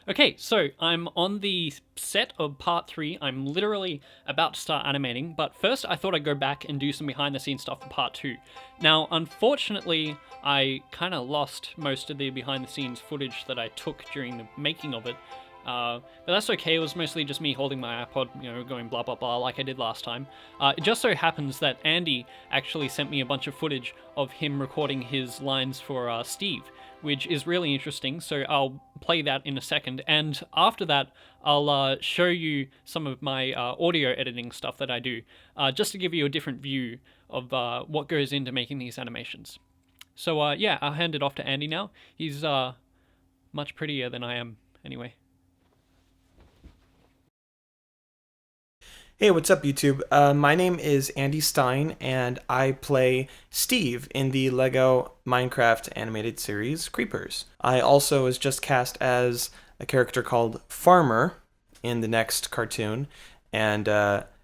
Okay, so I'm on the set of part 3. I'm literally about to start animating, but first I thought I'd go back and do some behind the scenes stuff for part 2. Now, unfortunately, I kind of lost most of the behind the scenes footage that I took during the making of it. But that's okay, it was mostly just me holding my iPod, going blah blah blah like I did last time. It just so happens that Andy actually sent me a bunch of footage of him recording his lines for Steve, which is really interesting, so I'll play that in a second, and after that, I'll show you some of my audio editing stuff that I do, just to give you a different view of what goes into making these animations. So yeah, I'll hand it off to Andy now. He's much prettier than I am, anyway. Hey, what's up, YouTube? My name is Andy Stein, and I play Steve in the LEGO Minecraft animated series Creepers. I also was just cast as a character called Farmer in the next cartoon, and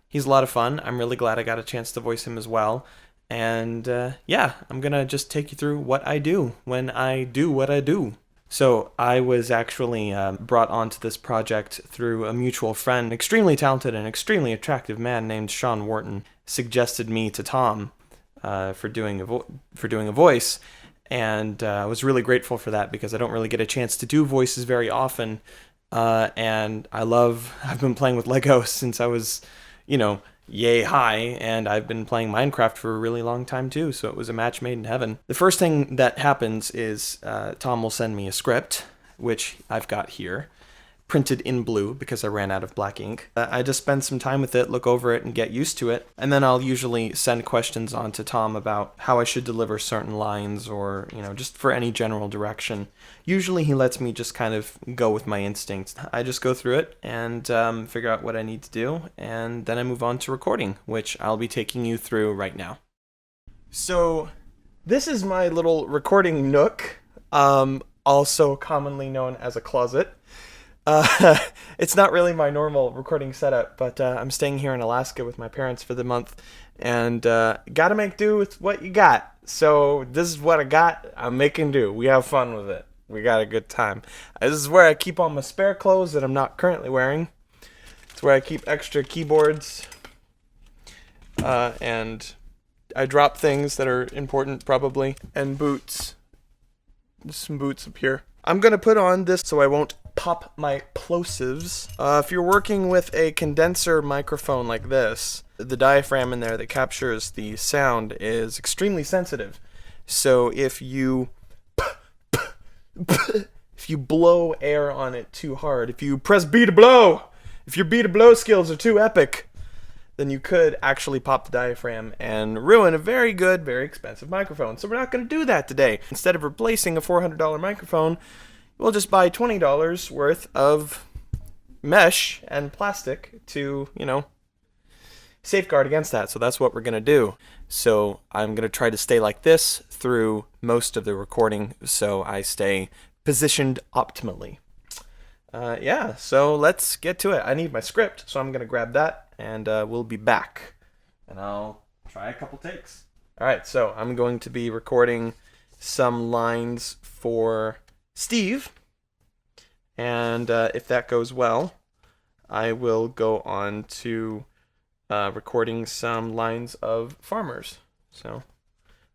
he's a lot of fun. I'm really glad I got a chance to voice him as well. And yeah, I'm gonna just take you through what I do when I do what I do. So I was actually brought onto this project through a mutual friend, an extremely talented and extremely attractive man named Sean Wharton, suggested me to Tom for doing a voice, and I was really grateful for that because I don't really get a chance to do voices very often, and I've been playing with Lego since I was, yay high, and I've been playing Minecraft for a really long time too, so it was a match made in heaven. The first thing that happens is Tom will send me a script, which I've got here, printed in blue because I ran out of black ink. I just spend some time with it, look over it, and get used to it, and then I'll usually send questions on to Tom about how I should deliver certain lines or, just for any general direction. Usually he lets me just kind of go with my instincts. I just go through it and figure out what I need to do, and then I move on to recording, which I'll be taking you through right now. So this is my little recording nook, also commonly known as a closet. It's not really my normal recording setup, but I'm staying here in Alaska with my parents for the month, and gotta make do with what you got. So this is what I got. I'm making do. We have fun with it. We got a good time. This is where I keep all my spare clothes that I'm not currently wearing. It's where I keep extra keyboards, and I drop things that are important probably, and boots. There's some boots up here. I'm gonna put on this so I won't pop my plosives. If you're working with a condenser microphone like this, the diaphragm in there that captures the sound is extremely sensitive. So if you blow air on it too hard, if you press B to blow, if your B to blow skills are too epic, then you could actually pop the diaphragm and ruin a very good, very expensive microphone. So we're not going to do that today. Instead of replacing a $400 microphone, we'll just buy $20 worth of mesh and plastic to, safeguard against that. So that's what we're going to do. So I'm going to try to stay like this through most of the recording so I stay positioned optimally. Yeah, so let's get to it. I need my script, so I'm going to grab that, and we'll be back. And I'll try a couple takes. All right, so I'm going to be recording some lines for Steve, and if that goes well, I will go on to recording some lines of Farmers. So,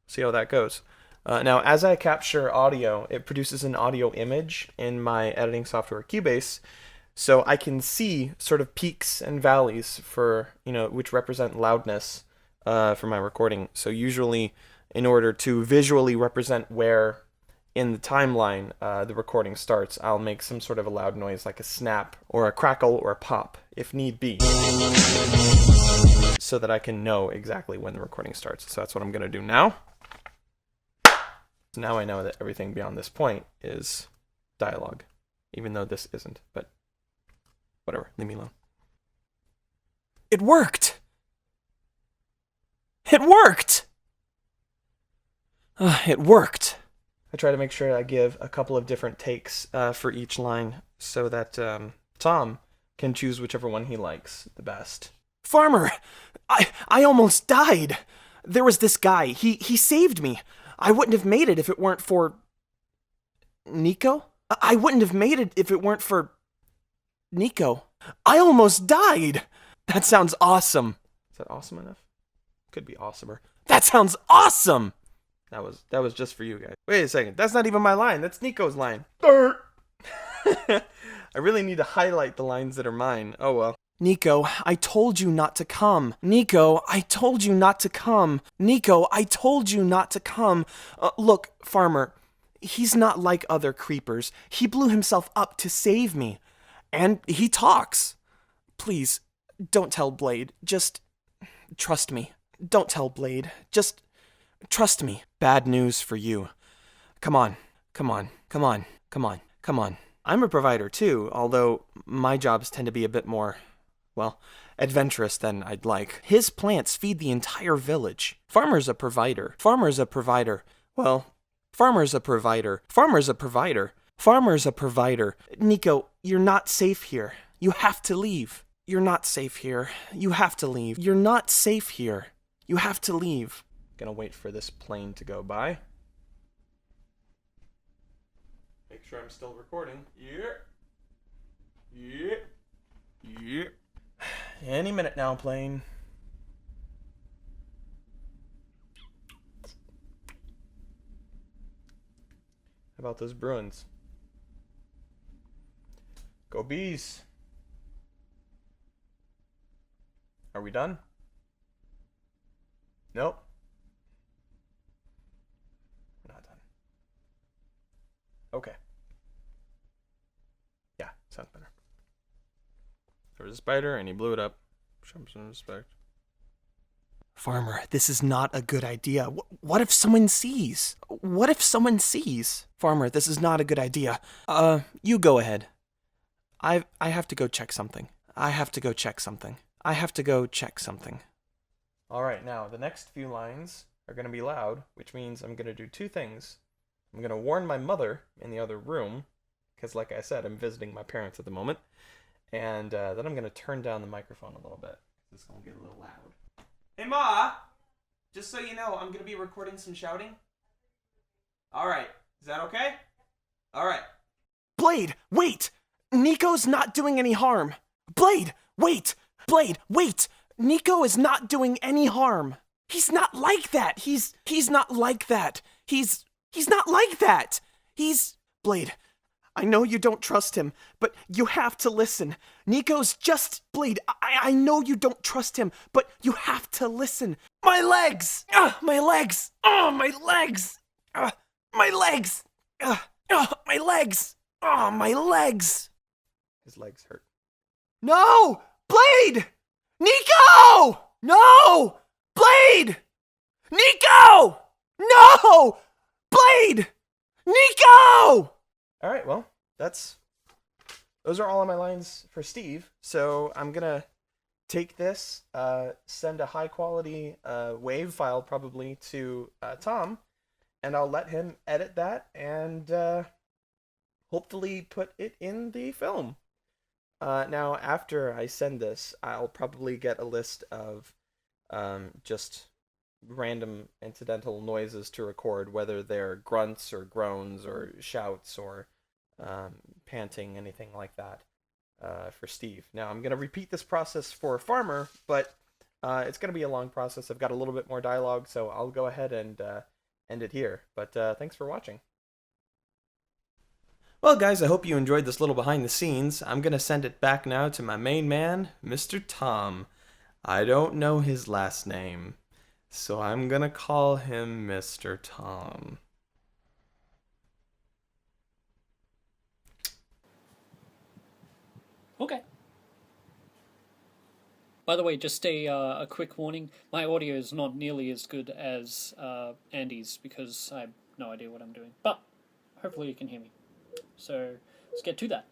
see how that goes. Now, as I capture audio, it produces an audio image in my editing software Cubase, so I can see sort of peaks and valleys for, which represent loudness for my recording. So usually, in order to visually represent where in the timeline the recording starts, I'll make some sort of a loud noise like a snap or a crackle or a pop, if need be, so that I can know exactly when the recording starts. So that's what I'm going to do now. So now I know that everything beyond this point is dialogue, even though this isn't, but whatever, leave me alone. It worked! It worked! It worked! I try to make sure I give a couple of different takes for each line so that Tom can choose whichever one he likes the best. Farmer! I almost died! There was this guy. He saved me. I wouldn't have made it if it weren't for... Nico? I wouldn't have made it if it weren't for Nico, I almost died! That sounds awesome. Is that awesome enough? Could be awesomer. That sounds awesome! That was just for you guys. Wait a second, that's not even my line. That's Nico's line. I really need to highlight the lines that are mine. Oh well. Nico, I told you not to come. Nico, I told you not to come. Nico, I told you not to come. Look, Farmer, he's not like other creepers. He blew himself up to save me. And he talks. Please, don't tell Blade. Just trust me. Don't tell Blade. Just trust me. Bad news for you. Come on. Come on. Come on. Come on. Come on. I'm a provider too, although my jobs tend to be a bit more, well, adventurous than I'd like. His plants feed the entire village. Farmer's a provider. Farmer's a provider. Well, Farmer's a provider. Farmer's a provider. Farmer's a provider. Nico, you're not safe here. You have to leave. You're not safe here. You have to leave. You're not safe here. You have to leave. Gonna wait for this plane to go by. Make sure I'm still recording. Yeah. Any minute now, plane. How about those Bruins? Go Bees. Are we done? Nope. We're not done. Okay. Yeah, sounds better. There was a spider and he blew it up. Show him some respect. Farmer, this is not a good idea. What if someone sees? What if someone sees? Farmer, this is not a good idea. You go ahead. I have to go check something. I have to go check something. I have to go check something. Alright, now, the next few lines are going to be loud, which means I'm going to do two things. I'm going to warn my mother in the other room, because like I said, I'm visiting my parents at the moment, and then I'm going to turn down the microphone a little bit. It's going to get a little loud. Hey, Ma! Just so you know, I'm going to be recording some shouting. Alright, is that okay? Alright. Blade, wait! Nico's not doing any harm. Blade, wait! Blade, wait! Nico is not doing any harm. He's not like that. He's not like that. He's not like that. Blade, I know you don't trust him, but you have to listen. Nico's just... Blade, I know you don't trust him, but you have to listen. My legs! My legs! Oh, my legs! My legs! My legs! Oh, my legs! His legs hurt. No! Blade! Nico! No! Blade! Nico! No! Blade! Nico! Alright, well, those are all of my lines for Steve, so I'm gonna take this, send a high quality WAV file probably to Tom, and I'll let him edit that and hopefully put it in the film. Now, after I send this, I'll probably get a list of just random incidental noises to record, whether they're grunts or groans or shouts or panting, anything like that, for Steve. Now, I'm going to repeat this process for Farmer, but it's going to be a long process. I've got a little bit more dialogue, so I'll go ahead and end it here. But thanks for watching. Well, guys, I hope you enjoyed this little behind the scenes. I'm going to send it back now to my main man, Mr. Tom. I don't know his last name, so I'm going to call him Mr. Tom. Okay. By the way, just a quick warning. My audio is not nearly as good as Andy's because I have no idea what I'm doing. But hopefully you can hear me. So let's get to that.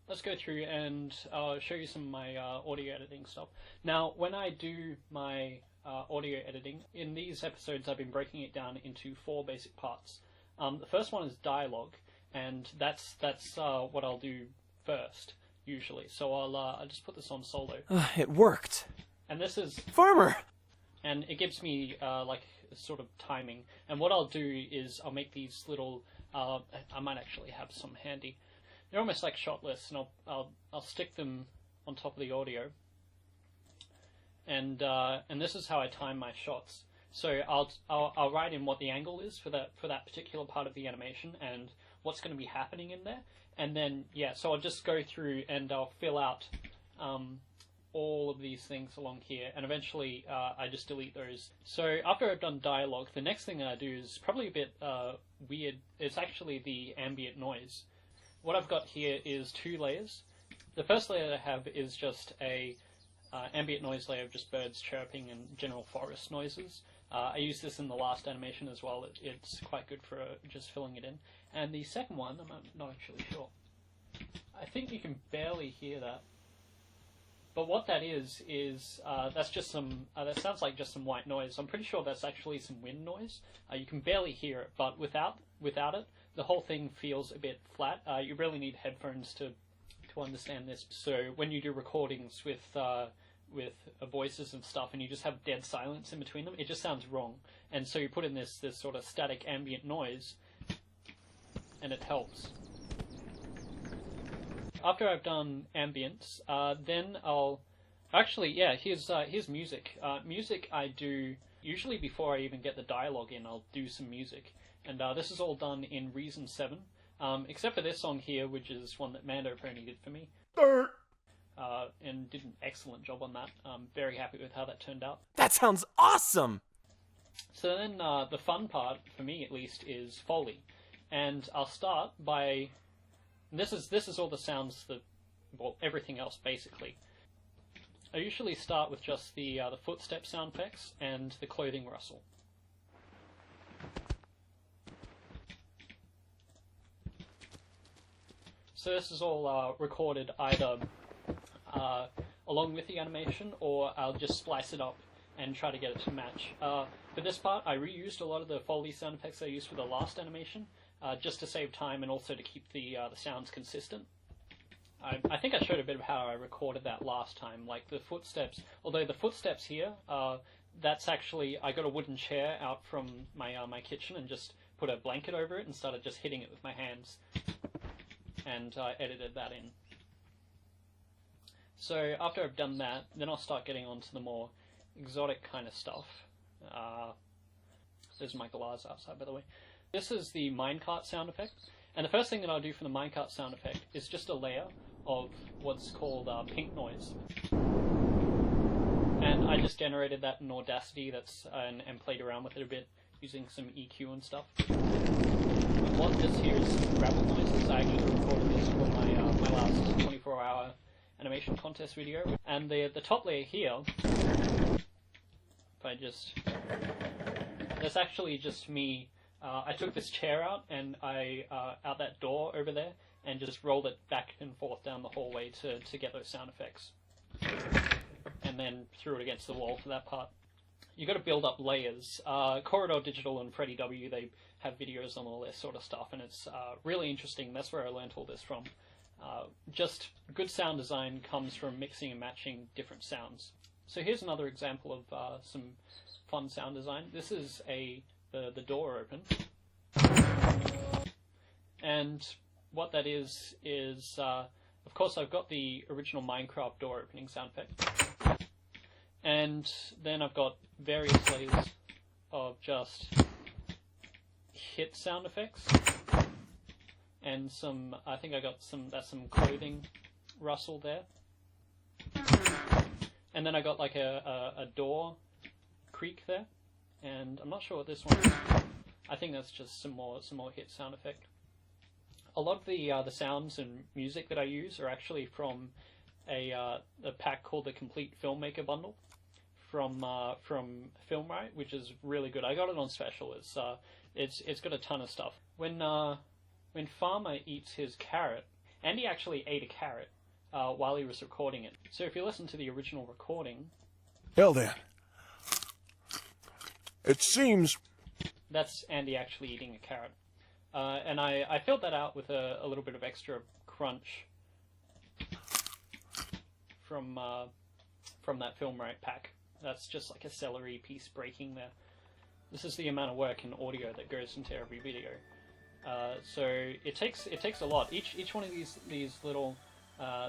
Let's go through and show you some of my audio editing stuff. Now, when I do my audio editing, in these episodes I've been breaking it down into 4 basic parts. The first one is dialogue, and that's what I'll do first, usually. So I'll just put this on solo. It worked. And this is... Farmer! And it gives me, like, sort of timing. And what I'll do is I'll make these little... I might actually have some handy. they're almost like shot lists, and I'll stick them on top of the audio. And this is how I time my shots. So I'll write in what the angle is for that particular part of the animation and what's going to be happening in there, and then so I'll just go through and I'll fill out all of these things along here, and eventually I just delete those. So after I've done dialogue, the next thing that I do is probably a bit weird. It's actually the ambient noise. What I've got here is 2 layers. The first layer that I have is just a ambient noise layer of just birds chirping and general forest noises. I used this in the last animation as well. It's quite good for just filling it in. And the second one, I'm not actually sure. I think you can barely hear that. But what that is that's just some, that sounds like just some white noise. I'm pretty sure that's actually some wind noise. You can barely hear it, but without it, the whole thing feels a bit flat. You really need headphones to understand this. So when you do recordings with voices and stuff, and you just have dead silence in between them, it just sounds wrong. And so you put in this sort of static ambient noise, and it helps. After I've done ambience, then I'll actually here's music. Music I do usually before I even get the dialogue in. I'll do some music, and this is all done in Reason 7, except for this song here, which is one that Mandopony did for me. And did an excellent job on that. I'm very happy with how that turned out. That sounds awesome! So then the fun part, for me at least, is Foley. And I'll start by... This is all the sounds that... Well, everything else, basically. I usually start with just the footstep sound effects and the clothing rustle. So this is all recorded either along with the animation, or I'll just splice it up and try to get it to match. For this part, I reused a lot of the Foley sound effects I used for the last animation, just to save time and also to keep the sounds consistent. I think I showed a bit of how I recorded that last time, like the footsteps. Although the footsteps here, that's actually, I got a wooden chair out from my kitchen and just put a blanket over it and started just hitting it with my hands, and I edited that in. So after I've done that, then I'll start getting onto the more exotic kind of stuff. There's my glass outside, by the way. This is the minecart sound effect, and the first thing that I'll do for the minecart sound effect is just a layer of what's called pink noise. And I just generated that in Audacity, and played around with it a bit using some EQ and stuff. What this here is gravel noises. I actually recorded this for my last 24-hour animation contest video. And the top layer here, that's actually just me. I took this chair out and out that door over there, and just rolled it back and forth down the hallway to get those sound effects. And then threw it against the wall for that part. You got to build up layers. Corridor Digital and Freddie W, they have videos on all this sort of stuff, and it's really interesting. That's where I learned all this from. Just good sound design comes from mixing and matching different sounds. So here's another example of some fun sound design. This is the door open, and what that is of course I've got the original Minecraft door opening sound effect, and then I've got various layers of just hit sound effects, and I think I got some clothing rustle there, and then I got like a door creak there, and I'm not sure what this one is. I think that's just some more hit sound effect. A lot of the sounds and music that I use are actually from a pack called the Complete Filmmaker Bundle from Filmright, which is really good. I got it on special. It's got a ton of stuff. When Farmer eats his carrot, Andy actually ate a carrot while he was recording it. So if you listen to the original recording, Hell then. It seems... That's Andy actually eating a carrot. And I filled that out with a little bit of extra crunch from that Filmright pack. That's just like a celery piece breaking there. This is the amount of work and audio that goes into every video. So it takes a lot. Each one of these little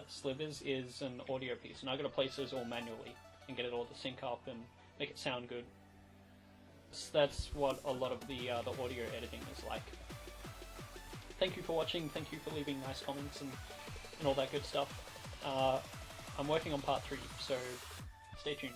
slivers is an audio piece, and I got to place those all manually and get it all to sync up and make it sound good. That's what a lot of the audio editing is like. Thank you for watching. Thank you for leaving nice comments and all that good stuff. I'm working on part 3, so stay tuned.